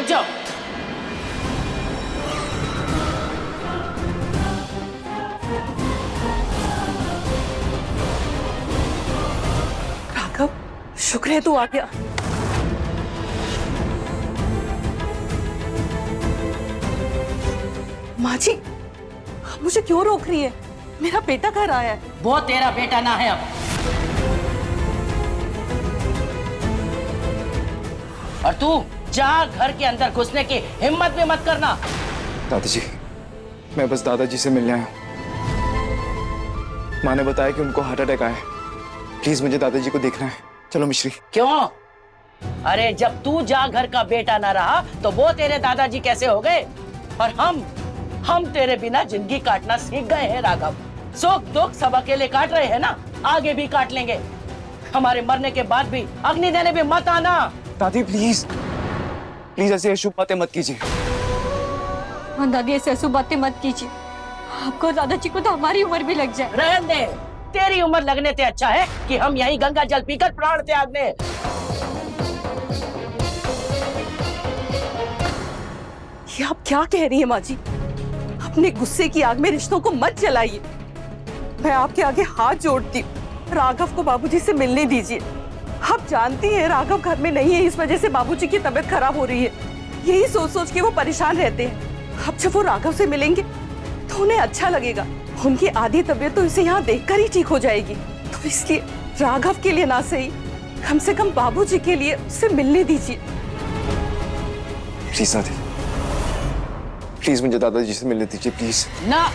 जाओ। राघव, शुक्र है तू आ गया। माँ जी, आप मुझे क्यों रोक रही है? मेरा बेटा घर आया है। वो तेरा बेटा ना है अब। और तू जा, घर के अंदर घुसने की हिम्मत भी मत करना। दादाजी, मैं बस दादाजी से मिलने आया हूँ। माँ ने बताया कि उनको हार्ट अटैक आया है। प्लीज मुझे दादाजी को देखना है। चलो मिश्री। क्यों? अरे जब तू जा घर का बेटा ना रहा तो वो तेरे दादाजी कैसे हो गए? और हम तेरे बिना जिंदगी काटना सीख गए हैं राघव। सुख दुख सब अकेले काट रहे हैं ना, आगे भी काट लेंगे। हमारे मरने के बाद भी अग्नि देने भी मत आना। दादी प्लीज, प्लीज ऐसी अशुभ बातें मत कीजिए। हाँ दादी, ऐसे ऐसी बातें मत कीजिए। आपको दादाजी को तो हमारी उम्र भी लग जाए। रहने दे, तेरी उम्र लगने से अच्छा है कि हम यहीं गंगा जल पीकर प्राण त्याग दें। ये आप क्या कह रही हैं माँ जी? अपने गुस्से की आग में रिश्तों को मत जलाइए। मैं आपके आगे हाथ जोड़ती हूँ, राघव को बाबूजी से मिलने दीजिए। आप जानती हैं राघव घर में नहीं है, इस वजह से बाबूजी की तबीयत खराब हो रही है। यही सोच सोच के वो परेशान रहते हैं। अब जब वो राघव से मिलेंगे तो उन्हें अच्छा लगेगा। उनकी आधी तबीयत तो इसे यहाँ देखकर ही ठीक हो जाएगी। तो इसलिए राघव के लिए ना सही, कम से कम बाबूजी के लिए उससे मिलने दीजिए। प्लीज दादी, प्लीज मुझे दादाजी से मिलने दीजिए प्लीज। ना,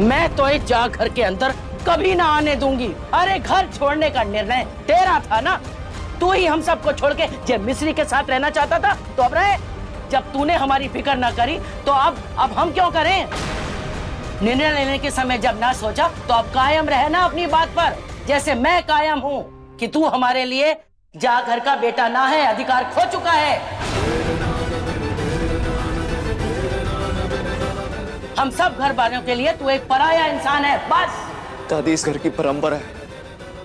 मैं तो इस जा घर के अंदर कभी ना आने दूंगी। अरे घर छोड़ने का निर्णय तेरा था ना, तू ही हम सबको छोड़ के जब मिश्री के साथ रहना चाहता था तो अब रहे। जब तूने हमारी फिक्र ना करी तो अब हम क्यों करें? निर्णय लेने के समय जब ना सोचा तो अब कायम रहे ना अपनी बात पर, जैसे मैं कायम हूँ कि तू हमारे लिए जा घर का बेटा ना है, अधिकार खो चुका है। हम सब घर वालों के लिए तू एक पराया इंसान है, बस। दादी, इस घर की परंपरा है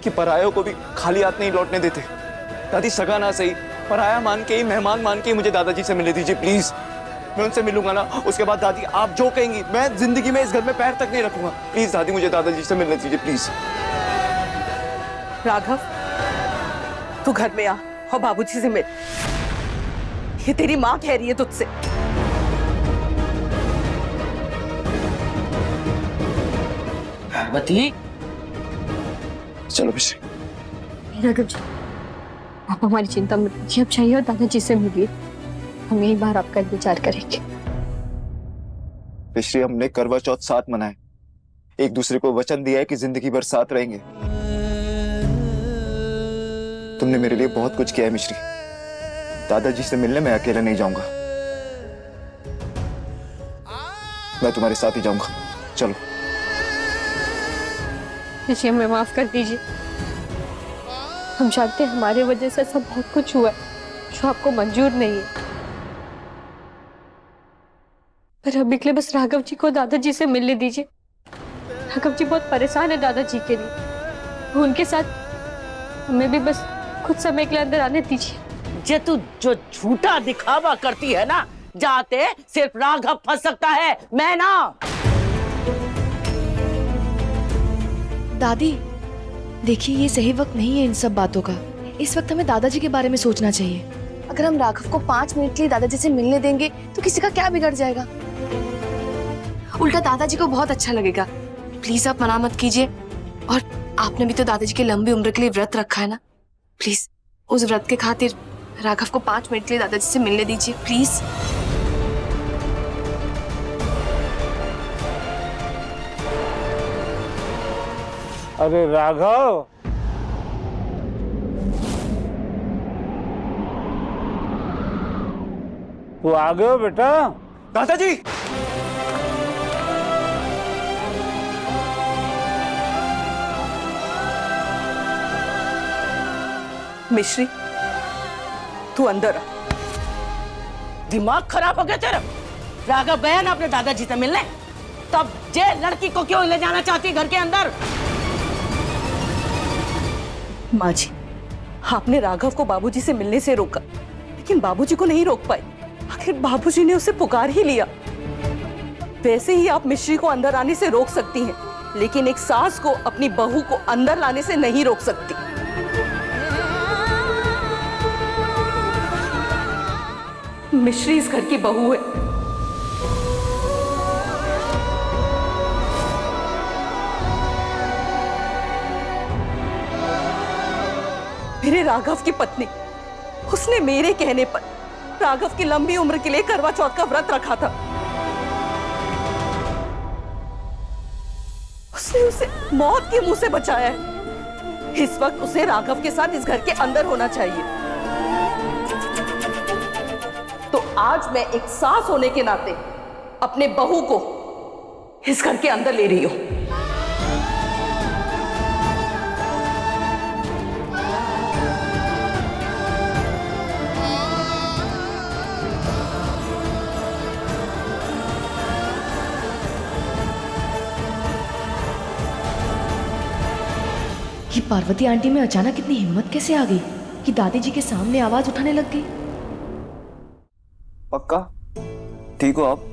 कि परायों को भी खाली हाथ नहीं लौटने देते। दादी, सगा ना सही, पराया मान के ही, मेहमान मान के ही मुझे दादाजी से मिलने दीजिए प्लीज। मैं उनसे मिलूंगा ना, उसके बाद दादी आप जो कहेंगी मैं जिंदगी में इस घर में पैर तक नहीं रखूंगा। प्लीज दादी, मुझे दादाजी से मिलने दीजिए प्लीज। राघव, तू घर में आ और बाबूजी से मिल। ये तेरी माँ कह रही है तुझसे। बती, चलो मिश्री। राघव जी, आप हमारी चिंता मत कीजिए। अब चाहिए और दादाजी से मिलिए, हम यही बार आपका इंतजार करेंगे। मिश्री, हमने करवा चौथ साथ मनाए, एक दूसरे को वचन दिया है कि जिंदगी भर साथ रहेंगे। तुमने मेरे लिए बहुत कुछ किया है मिश्री। दादाजी से मिलने मैं अकेला नहीं जाऊंगा, मैं तुम्हारे साथ ही जाऊंगा। चलो। जी, हमें माफ कर दीजिए। हम जानते हैं हमारे वजह से सब बहुत कुछ हुआ है जो आपको मंजूर नहीं है, पर अभी के लिए बस राघव जी को दादाजी से मिलने दीजिए। राघव जी बहुत परेशान है दादाजी के लिए। उनके साथ हमें भी बस कुछ समय के लिए अंदर आने दीजिए। जे तू जो झूठा दिखावा करती है ना, जाते सिर्फ राघव फंस सकता है, मैं ना। दादी देखिए, ये सही वक्त नहीं है इन सब बातों का। इस वक्त हमें दादाजी के बारे में सोचना चाहिए। अगर हम राघव को 5 मिनट के लिए दादाजी से मिलने देंगे तो किसी का क्या बिगड़ जाएगा? उल्टा दादाजी को बहुत अच्छा लगेगा। प्लीज आप मना मत कीजिए। और आपने भी तो दादाजी की लंबी उम्र के लिए व्रत रखा है ना, प्लीज उस व्रत के खातिर राघव को 5 मिनट के लिए दादाजी से मिलने दीजिए प्लीज। अरे राघव, तू आ गए हो बेटा? दादाजी, मिश्री, तू अंदर आ। दिमाग खराब हो गया तेरा? राघव गया ना अपने दादाजी से मिलने, तब जे लड़की को क्यों ले जाना चाहती है घर के अंदर? माँ जी, आपने राघव को बाबूजी से मिलने से रोका, लेकिन बाबूजी को नहीं रोक पाए। आखिर बाबूजी ने उसे पुकार ही लिया। वैसे ही आप मिश्री को अंदर आने से रोक सकती हैं, लेकिन एक सास को अपनी बहू को अंदर लाने से नहीं रोक सकती। मिश्री इस घर की बहू है। मेरे राघव की पत्नी, उसने मेरे कहने पर राघव की लंबी उम्र के लिए करवा चौथ का व्रत रखा था। उसने उसे मौत के मुंह से बचाया है। इस वक्त उसे राघव के साथ इस घर के अंदर होना चाहिए। तो आज मैं एक सास होने के नाते अपने बहू को इस घर के अंदर ले रही हूं। ये पार्वती आंटी में अचानक इतनी हिम्मत कैसे आ गई कि दादी जी के सामने आवाज उठाने लग गई? पक्का ठीक हो आप?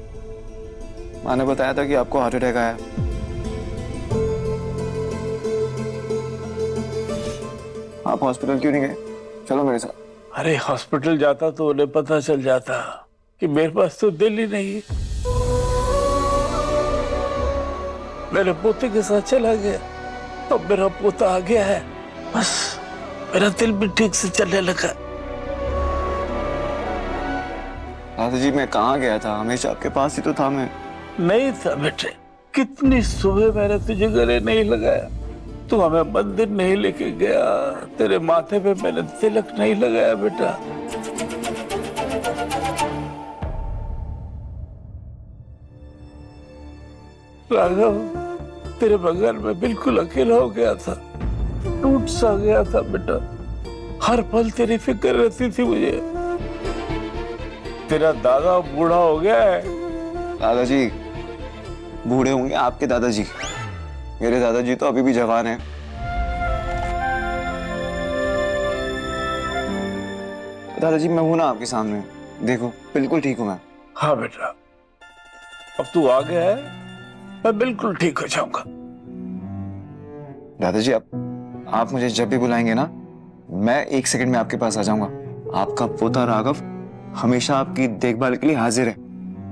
माँ ने बताया था कि आपको हार्ट अटैक आया। आप हॉस्पिटल क्यों नहीं गए? चलो मेरे साथ। अरे हॉस्पिटल जाता तो उन्हें पता चल जाता कि मेरे पास तो दिल ही नहीं है। मेरे पोते के साथ चला गया तो मेरा पोता आ गया है, बस मेरा दिल भी ठीक से चलने लगा। दादाजी मैं कहाँ गया था? हमेशा आपके पास ही तो था मैं। नहीं था बेटे, कितनी सुबह मैंने तुझे गले नहीं लगाया, तू हमें मंदिर नहीं लेके गया, तेरे माथे पे मैंने तिलक नहीं लगाया बेटा। राघव तेरे बगैर में बिल्कुल अकेला हो गया था, टूट सा गया था बेटा। हर पल तेरी फिक्र रहती थी मुझे। तेरा दादा बूढ़ा हो गया है। दादाजी बूढ़े होंगे आपके दादाजी, मेरे दादाजी तो अभी भी जवान हैं। दादाजी मैं हूं ना आपके सामने, देखो बिल्कुल ठीक हूं मैं। हाँ बेटा, अब तू आ गया है, मैं बिल्कुल ठीक हो जाऊंगा। दादाजी आप मुझे जब भी बुलाएंगे ना, मैं 1 सेकंड में आपके पास आ जाऊंगा। आपका पोता राघव हमेशा आपकी देखभाल के लिए हाजिर है।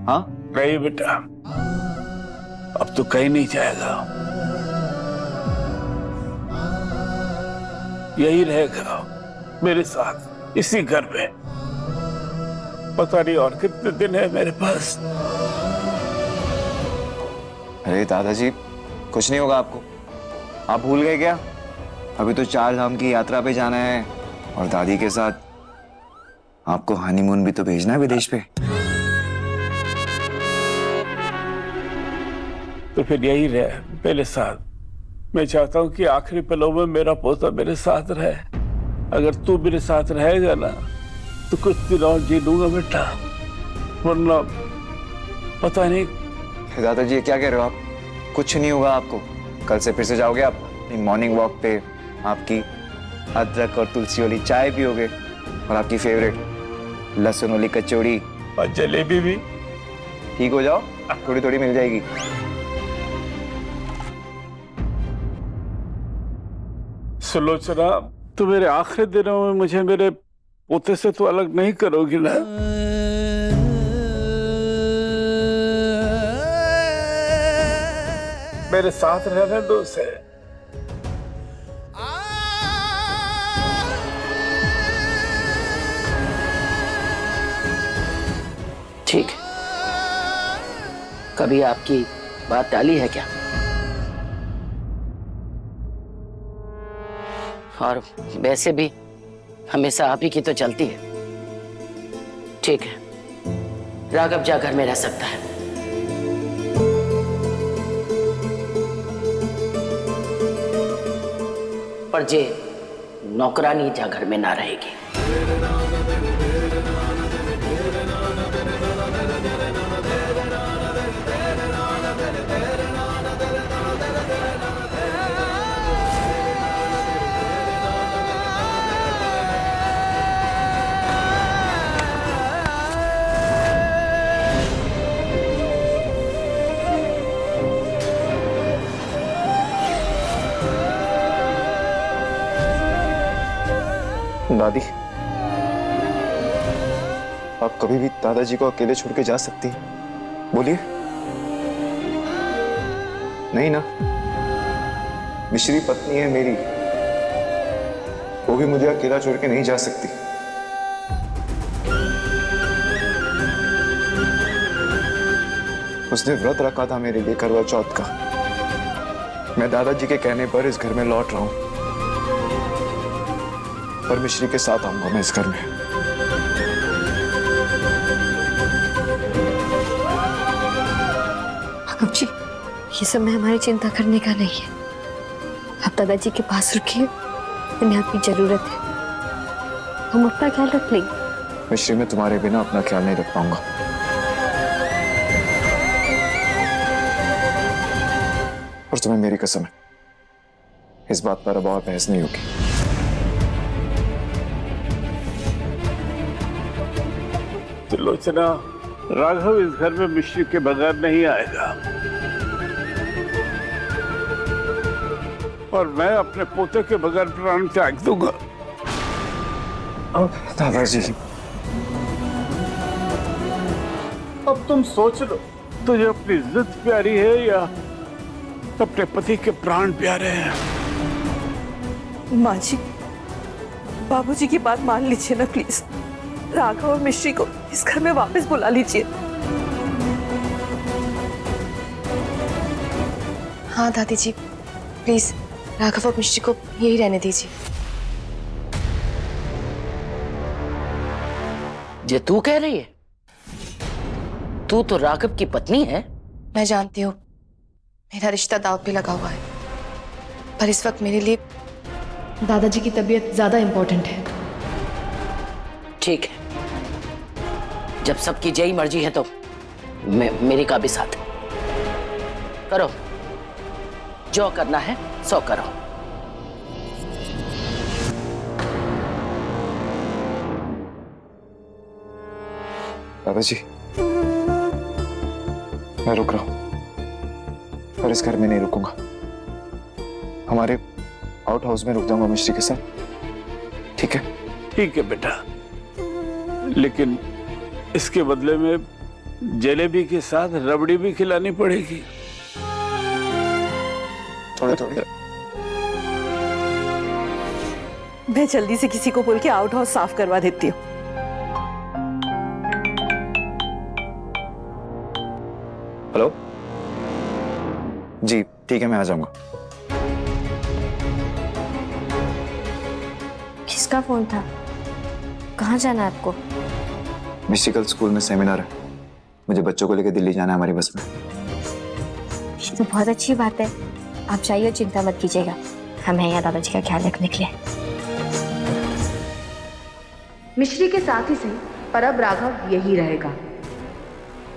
हाँ नहीं बेटा, अब तो कहीं नहीं जाएगा, यही रहेगा मेरे साथ इसी घर में। पता नहीं और कितने दिन है मेरे पास। अरे दादाजी कुछ नहीं होगा आपको, आप भूल गए क्या? अभी तो 4 धाम की यात्रा पे जाना है और दादी के साथ आपको हनीमून भी तो भेजना है विदेश पे। तो फिर यही रहे मेरे साथ। मैं चाहता हूं कि आखिरी पलों में मेरा पोता मेरे साथ रहे। अगर तू मेरे साथ रहेगा ना तो कुछ दिन और जी लूंगा बेटा, वरना पता नहीं। दादाजी ये क्या कह रहे हो आप? कुछ नहीं होगा आपको। कल से फिर से जाओगे आप मॉर्निंग वॉक पे, आपकी अदरक और तुलसी वाली चाय पियोगे और आपकी फेवरेट लहसुन वाली कचौड़ी और जलेबी भी। ठीक हो जाओ, थोड़ी थोड़ी मिल जाएगी। सुलोचना, तो मेरे आखिरी दिनों में मुझे मेरे पोते से तो अलग नहीं करोगी ना? मेरे साथ रहने दो उसे। ठीक है, कभी आपकी बात टाली है क्या? और वैसे भी हमेशा आप ही की तो चलती है। ठीक है, राघव जा घर में रह सकता है। पर जे नौकरानी जा घर में ना रहेगी। दादी, आप कभी भी दादाजी को अकेले छोड़ के जा सकती हैं? बोलिए। नहीं ना? मिश्री पत्नी है मेरी, वो भी मुझे अकेला छोड़ के नहीं जा सकती। उसने व्रत रखा था मेरे लिए करवा चौथ का। मैं दादाजी के कहने पर इस घर में लौट रहा हूं, पर मिश्री के साथ आऊंगा मैं इस घर में। राघव जी, ये समय हमारी चिंता करने का नहीं है। आप दादाजी के पास रुकिए, उन्हें आपकी जरूरत है। हम अपना ख्याल रख लेंगे। मिश्री, मैं तुम्हारे बिना अपना ख्याल नहीं रख पाऊंगा। और तुम्हें मेरी कसम है, इस बात पर अब और बहस नहीं होगी। त्रिलोचना, राघव इस घर में मिश्री के बगैर नहीं आएगा, और मैं अपने पोते के बगैर प्राण त्याग दूंगा। दादाजी, अब तुम सोच लो, तुझे अपनी इज्जत प्यारी है या अपने पति के प्राण प्यारे हैं? माँ जी, बाबूजी की बात मान लीजिए ना प्लीज। राघव और मिश्री को इस घर में वापस बुला लीजिए। हाँ दादी जी, प्लीज राघव और मिश्री को यही रहने दीजिए। ये तू कह रही है? तू तो राघव की पत्नी है। मैं जानती हूँ मेरा रिश्ता दांव पे लगा हुआ है, पर इस वक्त मेरे लिए दादाजी की तबीयत ज्यादा इम्पोर्टेंट है। ठीक है, जब सबकी जय मर्जी है तो मेरी का भी साथ है। करो, जो करना है सो करो। दादाजी, मैं रुक रहा हूं, पर इस घर में नहीं रुकूंगा। हमारे आउट हाउस में रुक जाऊंगा मिश्री के साथ। ठीक है? ठीक है बेटा, लेकिन इसके बदले में जलेबी के साथ रबड़ी भी खिलानी पड़ेगी। थोड़े थोड़े। मैं जल्दी से किसी को बोल के आउट हाउस साफ करवा देती हूँ। हेलो जी, ठीक है, मैं आ जाऊंगा। किसका फोन था? कहाँ जाना है आपको? मिश्री, कल स्कूल में सेमिनार है, मुझे बच्चों को लेकर दिल्ली जाना है हमारी बस में। ये तो बहुत अच्छी बात है, आप जाइए, चिंता मत कीजिएगा, हम हैं यहाँ दादाजी का ख्याल रखने के लिए। मिश्री के साथ ही सही, पर अब राघव यही रहेगा।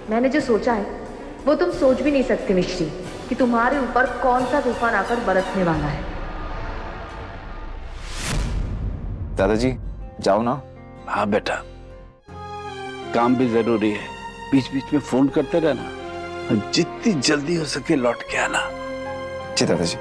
मैंने जो सोचा है वो तुम सोच भी नहीं सकते मिश्री, कि तुम्हारे ऊपर कौन सा तूफान आकर बरसने वाला है। दादाजी, जाओ ना। हाँ बेटा, काम भी जरूरी है, बीच बीच में फोन करते रहना, और जितनी जल्दी हो सके लौट के आना। जी दादाजी।